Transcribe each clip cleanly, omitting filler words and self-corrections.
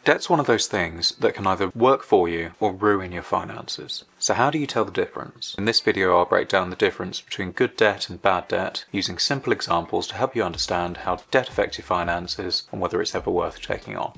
Debt's one of those things that can either work for you or ruin your finances. So how do you tell the difference? In this video I'll break down the difference between good debt and bad debt using simple examples to help you understand how debt affects your finances and whether it's ever worth taking on.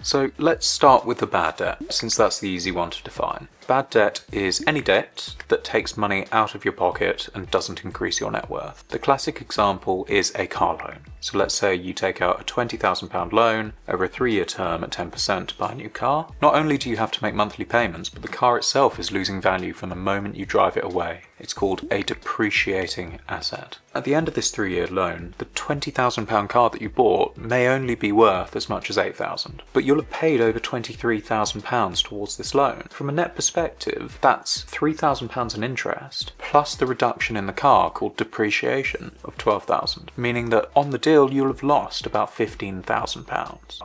So let's start with the bad debt, since that's the easy one to define. Bad debt is any debt that takes money out of your pocket and doesn't increase your net worth. The classic example is a car loan. So let's say you take out a £20,000 loan over a 3-year term at 10% to buy a new car. Not only do you have to make monthly payments, but the car itself is losing value from the moment you drive it away. It's called a depreciating asset. At the end of this 3-year loan, the £20,000 car that you bought may only be worth as much as £8,000, but you'll have paid over £23,000 towards this loan. From a net perspective, that's £3,000 in interest, plus the reduction in the car called depreciation of £12,000, meaning that on the deal you'll have lost about £15,000.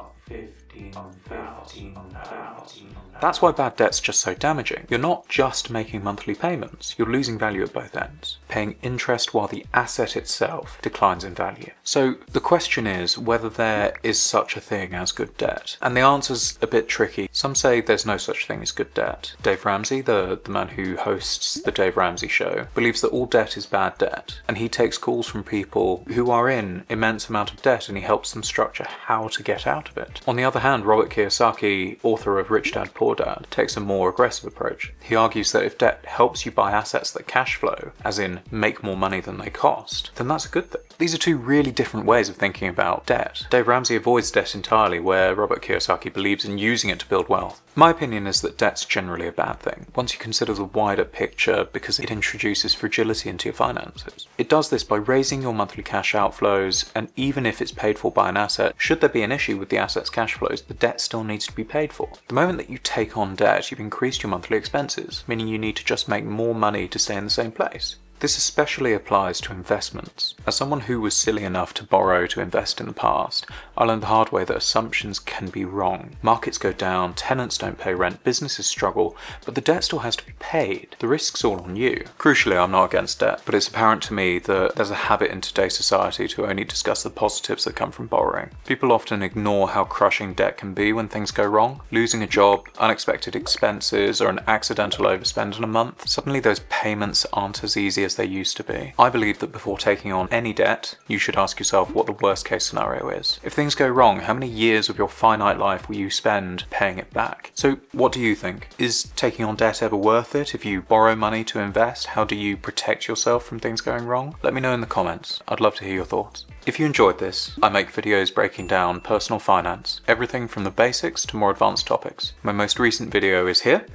That's why bad debt's just so damaging. You're not just making monthly payments, you're losing value at both ends, paying interest while the asset itself declines in value. So the question is whether there is such a thing as good debt. And the answer's a bit tricky. Some say there's no such thing as good debt. Dave Ramsey, the man who hosts the Dave Ramsey Show, believes that all debt is bad debt, and he takes calls from people who are in immense amount of debt and he helps them structure how to get out of it. On the other hand, Robert Kiyosaki, author of Rich Dad Poor Dad, takes a more aggressive approach. He argues that if debt helps you buy assets that cash flow, as in make more money than they cost, then that's a good thing. These are two really different ways of thinking about debt. Dave Ramsey avoids debt entirely, where Robert Kiyosaki believes in using it to build wealth. My opinion is that debt's generally a bad thing, once you consider the wider picture, because it introduces fragility into your finances. It does this by raising your monthly cash outflows, and even if it's paid for by an asset, should there be an issue with the asset's cash flows, the debt still needs to be paid for. The moment that you take on debt, you've increased your monthly expenses, meaning you need to just make more money to stay in the same place. This especially applies to investments. As someone who was silly enough to borrow to invest in the past, I learned the hard way that assumptions can be wrong. Markets go down, tenants don't pay rent, businesses struggle, but the debt still has to be paid. The risk's all on you. Crucially, I'm not against debt, but it's apparent to me that there's a habit in today's society to only discuss the positives that come from borrowing. People often ignore how crushing debt can be when things go wrong. Losing a job, unexpected expenses, or an accidental overspend in a month. Suddenly those payments aren't as easy as they used to be. I believe that before taking on any debt, you should ask yourself what the worst case scenario is. If things go wrong, how many years of your finite life will you spend paying it back? So what do you think? Is taking on debt ever worth it? If you borrow money to invest, how do you protect yourself from things going wrong? Let me know in the comments. I'd love to hear your thoughts. If you enjoyed this, I make videos breaking down personal finance, everything from the basics to more advanced topics. My most recent video is here,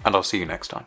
and I'll see you next time.